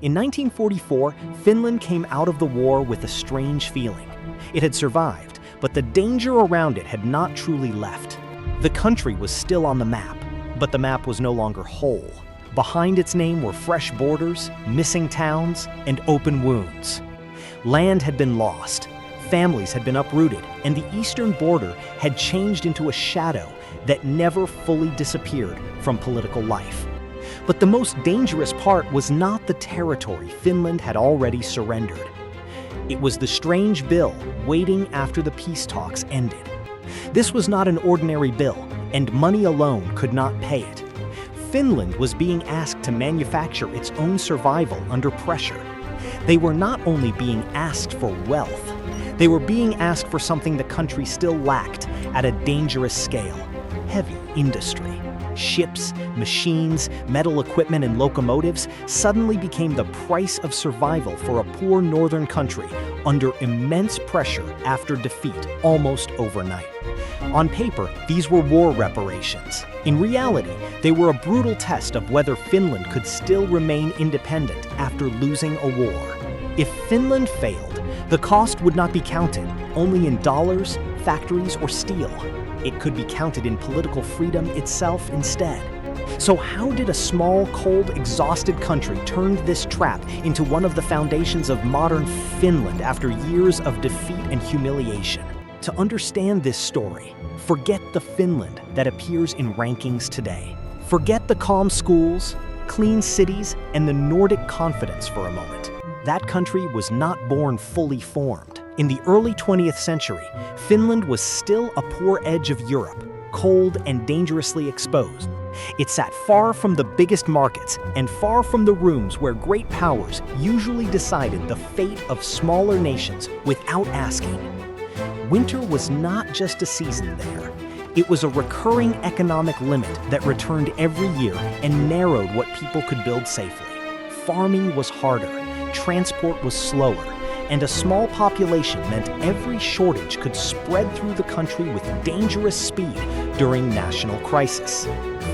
In 1944, Finland came out of the war with a strange feeling. It had survived, but the danger around it had not truly left. The country was still on the map, but the map was no longer whole. Behind its name were fresh borders, missing towns, and open wounds. Land had been lost, families had been uprooted, and the eastern border had changed into a shadow that never fully disappeared from political life. But the most dangerous part was not the territory Finland had already surrendered. It was the strange bill waiting after the peace talks ended. This was not an ordinary bill, and money alone could not pay it. Finland was being asked to manufacture its own survival under pressure. They were not only being asked for wealth, they were being asked for something the country still lacked at a dangerous scale: heavy industry. Ships, machines, metal equipment, and locomotives suddenly became the price of survival for a poor northern country under immense pressure after defeat almost overnight. On paper, these were war reparations. In reality, they were a brutal test of whether Finland could still remain independent after losing a war. If Finland failed, the cost would not be counted only in dollars, factories, or steel. It could be counted in political freedom itself instead. So how did a small, cold, exhausted country turn this trap into one of the foundations of modern Finland after years of defeat and humiliation? To understand this story, forget the Finland that appears in rankings today. Forget the calm schools, clean cities, and the Nordic confidence for a moment. That country was not born fully formed. In the early 20th century, Finland was still a poor edge of Europe, cold and dangerously exposed. It sat far from the biggest markets and far from the rooms where great powers usually decided the fate of smaller nations without asking. Winter was not just a season there. It was a recurring economic limit that returned every year and narrowed what people could build safely. Farming was harder, transport was slower, and a small population meant every shortage could spread through the country with dangerous speed during national crisis.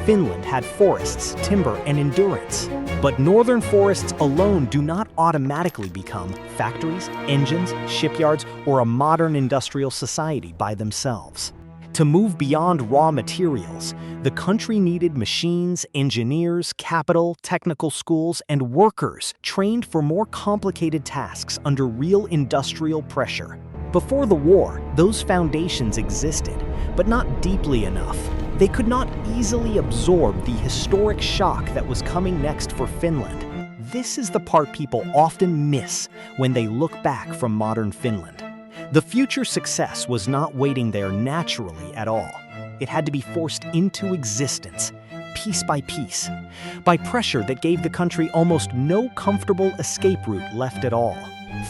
Finland had forests, timber, and endurance. But northern forests alone do not automatically become factories, engines, shipyards, or a modern industrial society by themselves. To move beyond raw materials, the country needed machines, engineers, capital, technical schools, and workers trained for more complicated tasks under real industrial pressure. Before the war, those foundations existed, but not deeply enough. They could not easily absorb the historic shock that was coming next for Finland. This is the part people often miss when they look back from modern Finland. The future success was not waiting there naturally at all. It had to be forced into existence, piece by piece, by pressure that gave the country almost no comfortable escape route left at all.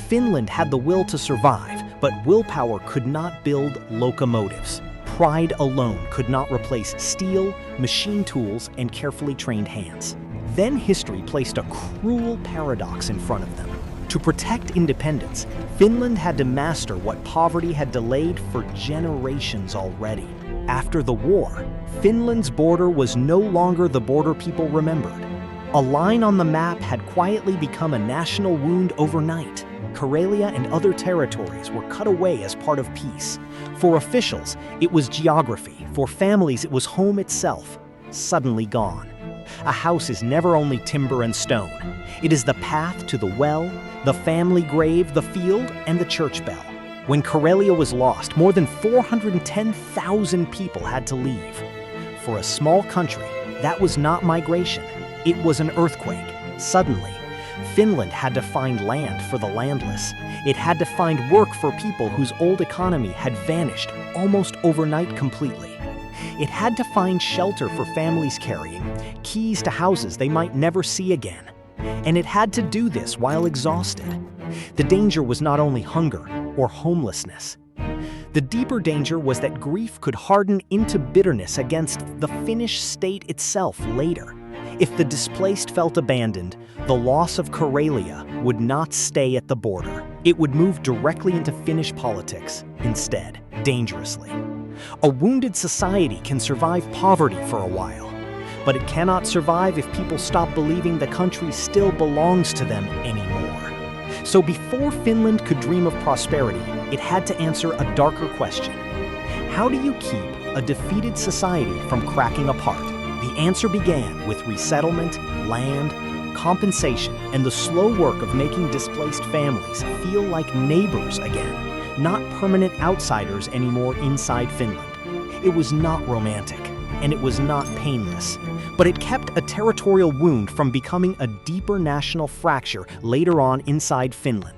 Finland had the will to survive, but willpower could not build locomotives. Pride alone could not replace steel, machine tools, and carefully trained hands. Then history placed a cruel paradox in front of them. To protect independence, Finland had to master what poverty had delayed for generations already. After the war, Finland's border was no longer the border people remembered. A line on the map had quietly become a national wound overnight. Karelia and other territories were cut away as part of peace. For officials, it was geography. For families, it was home itself, suddenly gone. A house is never only timber and stone. It is the path to the well, the family grave, the field, and the church bell. When Karelia was lost, more than 410,000 people had to leave. For a small country, that was not migration. It was an earthquake. Suddenly, Finland had to find land for the landless. It had to find work for people whose old economy had vanished almost overnight completely. It had to find shelter for families carrying keys to houses they might never see again. And it had to do this while exhausted. The danger was not only hunger or homelessness. The deeper danger was that grief could harden into bitterness against the Finnish state itself later. If the displaced felt abandoned, the loss of Karelia would not stay at the border. It would move directly into Finnish politics instead, dangerously. A wounded society can survive poverty for a while, but it cannot survive if people stop believing the country still belongs to them anymore. So before Finland could dream of prosperity, it had to answer a darker question. How do you keep a defeated society from cracking apart? The answer began with resettlement, land, compensation, and the slow work of making displaced families feel like neighbors again, not permanent outsiders anymore inside Finland. It was not romantic, and it was not painless, but it kept a territorial wound from becoming a deeper national fracture later on inside Finland.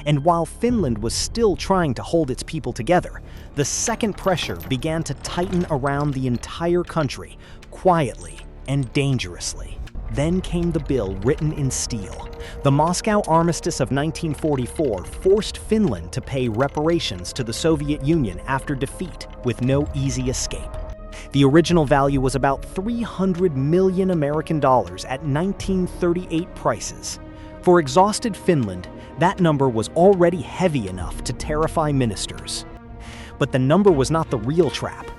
And while Finland was still trying to hold its people together, the second pressure began to tighten around the entire country, quietly and dangerously. Then came the bill written in steel. The Moscow Armistice of 1944 forced Finland to pay reparations to the Soviet Union after defeat, with no easy escape. The original value was about $300 million American dollars at 1938 prices. For exhausted Finland, that number was already heavy enough to terrify ministers. But the number was not the real trap.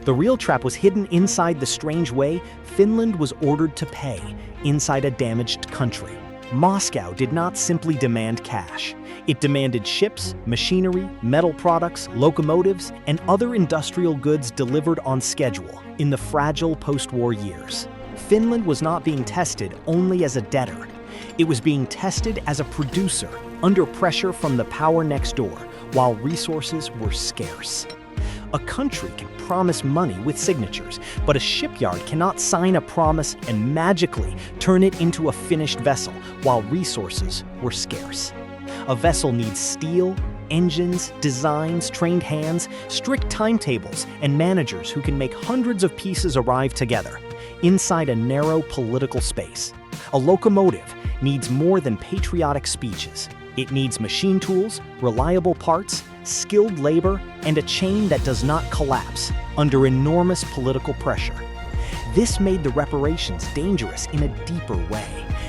The real trap was hidden inside the strange way Finland was ordered to pay inside a damaged country. Moscow did not simply demand cash. It demanded ships, machinery, metal products, locomotives, and other industrial goods delivered on schedule in the fragile post-war years. Finland was not being tested only as a debtor. It was being tested as a producer under pressure from the power next door, while resources were scarce. A country can promise money with signatures, but a shipyard cannot sign a promise and magically turn it into a finished vessel while resources were scarce. A vessel needs steel, engines, designs, trained hands, strict timetables, and managers who can make hundreds of pieces arrive together inside a narrow political space. A locomotive needs more than patriotic speeches. It needs machine tools, reliable parts, skilled labor, and a chain that does not collapse under enormous political pressure. This made the reparations dangerous in a deeper way.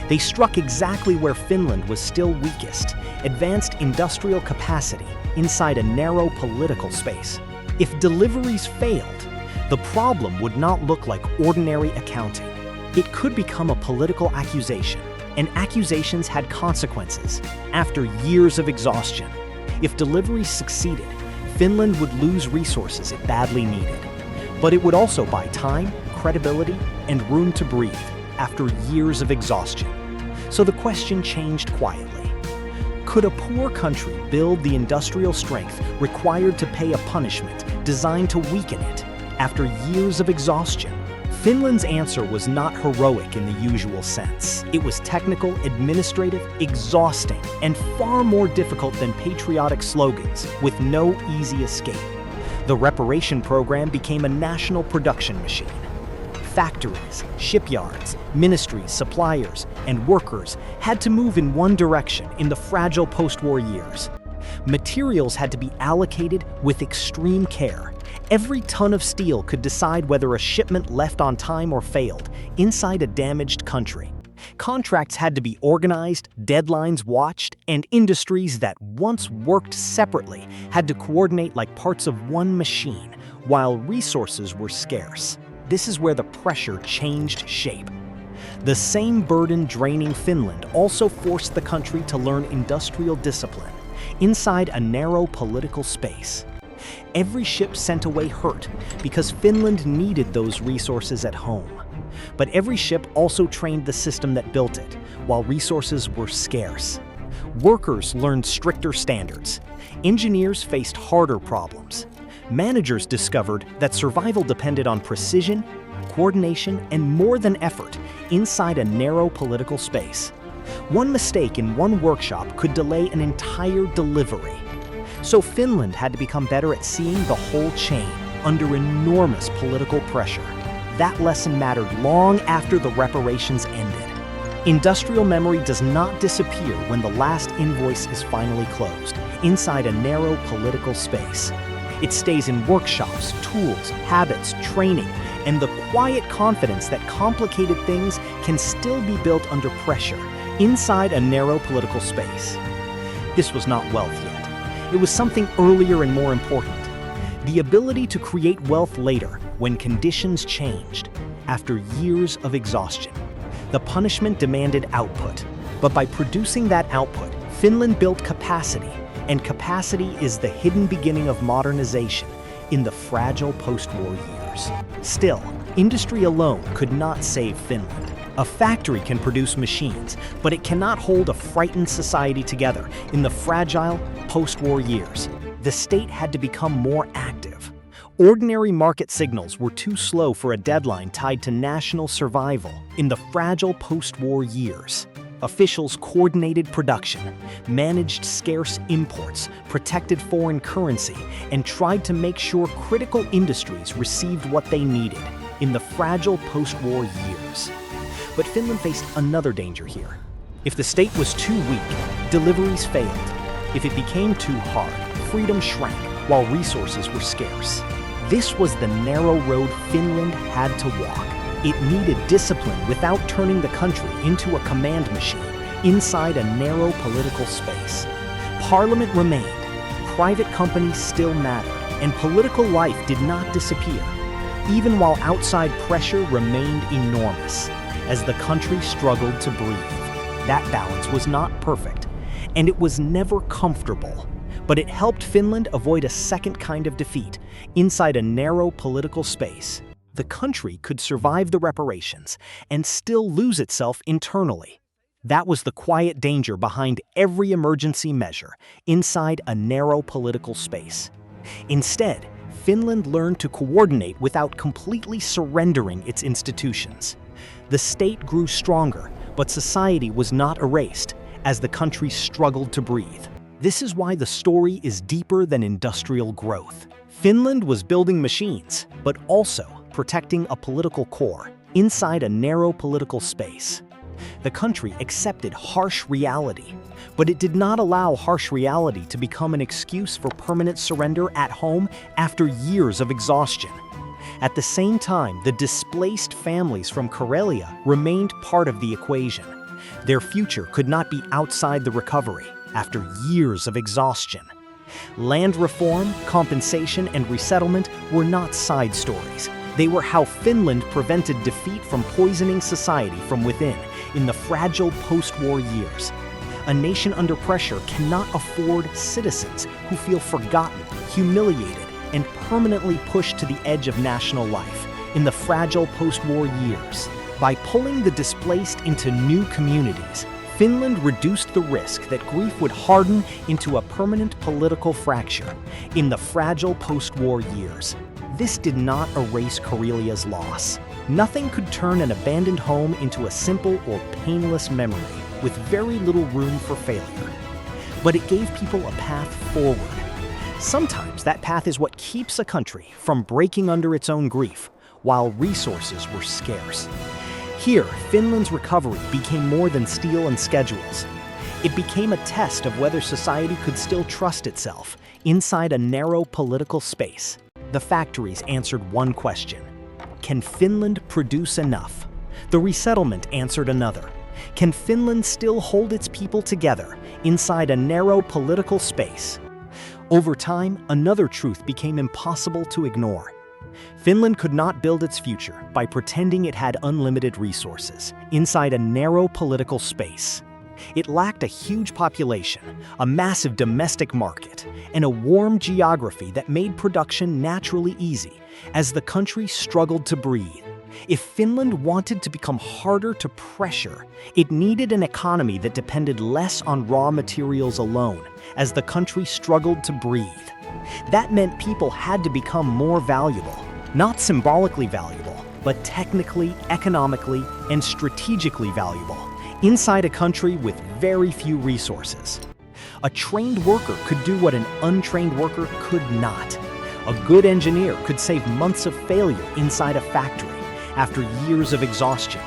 They struck exactly where Finland was still weakest, advanced industrial capacity inside a narrow political space. If deliveries failed, the problem would not look like ordinary accounting. It could become a political accusation, and accusations had consequences after years of exhaustion. If deliveries succeeded, Finland would lose resources it badly needed. But it would also buy time, credibility, and room to breathe after years of exhaustion. So the question changed quietly. Could a poor country build the industrial strength required to pay a punishment designed to weaken it after years of exhaustion? Finland's answer was not heroic in the usual sense. It was technical, administrative, exhausting, and far more difficult than patriotic slogans, with no easy escape. The reparation program became a national production machine. Factories, shipyards, ministries, suppliers, and workers had to move in one direction in the fragile post-war years. Materials had to be allocated with extreme care. Every ton of steel could decide whether a shipment left on time or failed inside a damaged country. Contracts had to be organized, deadlines watched, and industries that once worked separately had to coordinate like parts of one machine, while resources were scarce. This is where the pressure changed shape. The same burden draining Finland also forced the country to learn industrial discipline inside a narrow political space. Every ship sent away hurt because Finland needed those resources at home. But every ship also trained the system that built it, while resources were scarce. Workers learned stricter standards. Engineers faced harder problems. Managers discovered that survival depended on precision, coordination, and more than effort inside a narrow political space. One mistake in one workshop could delay an entire delivery. So Finland had to become better at seeing the whole chain under enormous political pressure. That lesson mattered long after the reparations ended. Industrial memory does not disappear when the last invoice is finally closed, inside a narrow political space. It stays in workshops, tools, habits, training, and the quiet confidence that complicated things can still be built under pressure, inside a narrow political space. This was not wealth yet. It was something earlier and more important. The ability to create wealth later, when conditions changed. after years of exhaustion. The punishment demanded output, but by producing that output, Finland built capacity, and capacity is the hidden beginning of modernization in the fragile post-war years. Still, industry alone could not save Finland. A factory can produce machines, but it cannot hold a frightened society together in the fragile post-war years. The state had to become more active. Ordinary market signals were too slow for a deadline tied to national survival in the fragile post-war years. Officials coordinated production, managed scarce imports, protected foreign currency, and tried to make sure critical industries received what they needed in the fragile post-war years. But Finland faced another danger here. If the state was too weak, deliveries failed. If it became too hard, freedom shrank while resources were scarce. This was the narrow road Finland had to walk. It needed discipline without turning the country into a command machine inside a narrow political space. Parliament remained, private companies still mattered, and political life did not disappear, even while outside pressure remained enormous as the country struggled to breathe. That balance was not perfect, and it was never comfortable, but it helped Finland avoid a second kind of defeat inside a narrow political space. The country could survive the reparations and still lose itself internally. That was the quiet danger behind every emergency measure inside a narrow political space. Instead, Finland learned to coordinate without completely surrendering its institutions. The state grew stronger, but society was not erased as the country struggled to breathe. This is why the story is deeper than industrial growth. Finland was building machines, but also protecting a political core inside a narrow political space. The country accepted harsh reality, but it did not allow harsh reality to become an excuse for permanent surrender at home after years of exhaustion. At the same time, the displaced families from Karelia remained part of the equation. Their future could not be outside the recovery after years of exhaustion. Land reform, compensation, and resettlement were not side stories. They were how Finland prevented defeat from poisoning society from within in the fragile post-war years. A nation under pressure cannot afford citizens who feel forgotten, humiliated, and permanently pushed to the edge of national life in the fragile post-war years. By pulling the displaced into new communities, Finland reduced the risk that grief would harden into a permanent political fracture in the fragile post-war years. This did not erase Karelia's loss. Nothing could turn an abandoned home into a simple or painless memory with very little room for failure. But it gave people a path forward. Sometimes that path is what keeps a country from breaking under its own grief while resources were scarce. Here, Finland's recovery became more than steel and schedules. It became a test of whether society could still trust itself inside a narrow political space. The factories answered one question: can Finland produce enough? The resettlement answered another: can Finland still hold its people together inside a narrow political space? Over time, another truth became impossible to ignore. Finland could not build its future by pretending it had unlimited resources inside a narrow political space. It lacked a huge population, a massive domestic market, and a warm geography that made production naturally easy as the country struggled to breathe. If Finland wanted to become harder to pressure, it needed an economy that depended less on raw materials alone as the country struggled to breathe. That meant people had to become more valuable, not symbolically valuable, but technically, economically, and strategically valuable, inside a country with very few resources. A trained worker could do what an untrained worker could not. A good engineer could save months of failure inside a factory after years of exhaustion.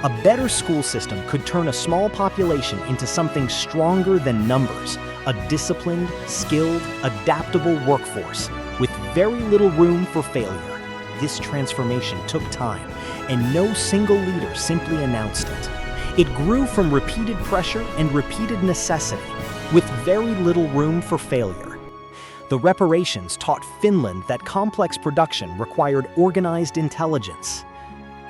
A better school system could turn a small population into something stronger than numbers, a disciplined, skilled, adaptable workforce with very little room for failure. This transformation took time, and no single leader simply announced it. It grew from repeated pressure and repeated necessity, with very little room for failure. The reparations taught Finland that complex production required organized intelligence.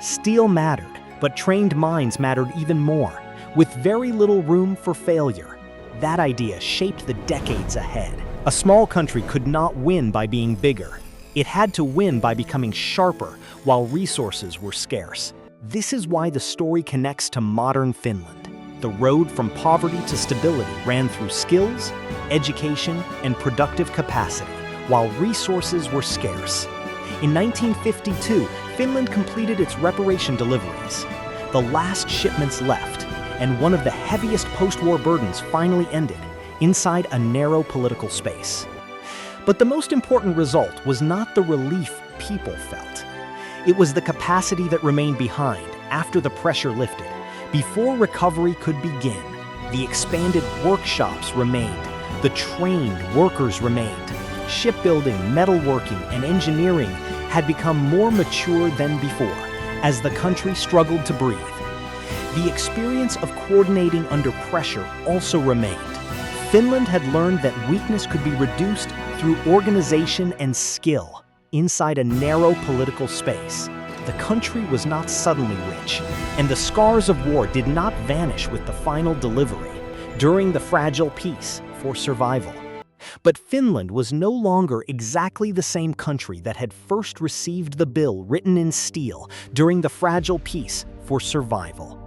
Steel mattered, but trained minds mattered even more, with very little room for failure. That idea shaped the decades ahead. A small country could not win by being bigger. It had to win by becoming sharper while resources were scarce. This is why the story connects to modern Finland. The road from poverty to stability ran through skills, education, and productive capacity, while resources were scarce. In 1952, Finland completed its reparation deliveries. The last shipments left, and one of the heaviest post-war burdens finally ended, inside a narrow political space. But the most important result was not the relief people felt. It was the capacity that remained behind after the pressure lifted. Before recovery could begin, the expanded workshops remained, the trained workers remained. Shipbuilding, metalworking, and engineering had become more mature than before, as the country struggled to breathe. The experience of coordinating under pressure also remained. Finland had learned that weakness could be reduced through organization and skill inside a narrow political space. The country was not suddenly rich, and the scars of war did not vanish with the final delivery during the fragile peace for survival. But Finland was no longer exactly the same country that had first received the bill written in steel during the fragile peace for survival.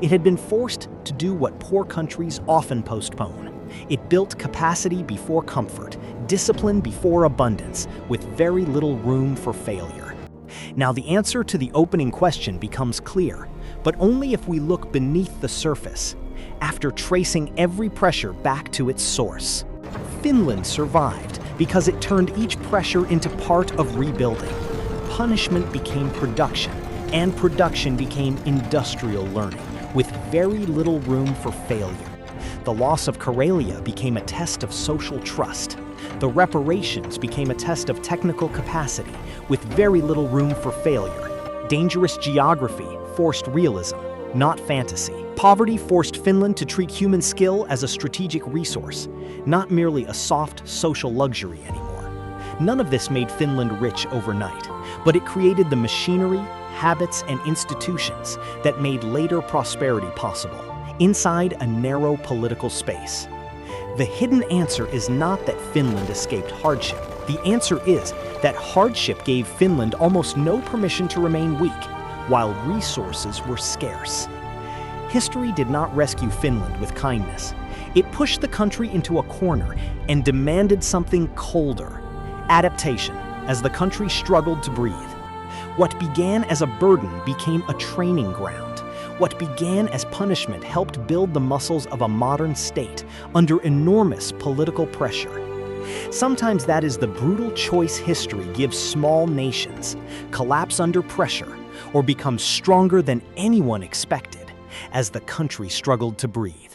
It had been forced to do what poor countries often postpone. It built capacity before comfort, discipline before abundance, with very little room for failure. Now the answer to the opening question becomes clear, but only if we look beneath the surface, after tracing every pressure back to its source. Finland survived because it turned each pressure into part of rebuilding. Punishment became production, and production became industrial learning, with very little room for failure. The loss of Karelia became a test of social trust. The reparations became a test of technical capacity, with very little room for failure. Dangerous geography forced realism, not fantasy. Poverty forced Finland to treat human skill as a strategic resource, not merely a soft social luxury anymore. None of this made Finland rich overnight, but it created the machinery, habits, and institutions that made later prosperity possible, inside a narrow political space. The hidden answer is not that Finland escaped hardship. The answer is that hardship gave Finland almost no permission to remain weak, while resources were scarce. History did not rescue Finland with kindness. It pushed the country into a corner and demanded something colder: adaptation, as the country struggled to breathe. What began as a burden became a training ground. What began as punishment helped build the muscles of a modern state under enormous political pressure. Sometimes that is the brutal choice history gives small nations: collapse under pressure or become stronger than anyone expected as the country struggled to breathe.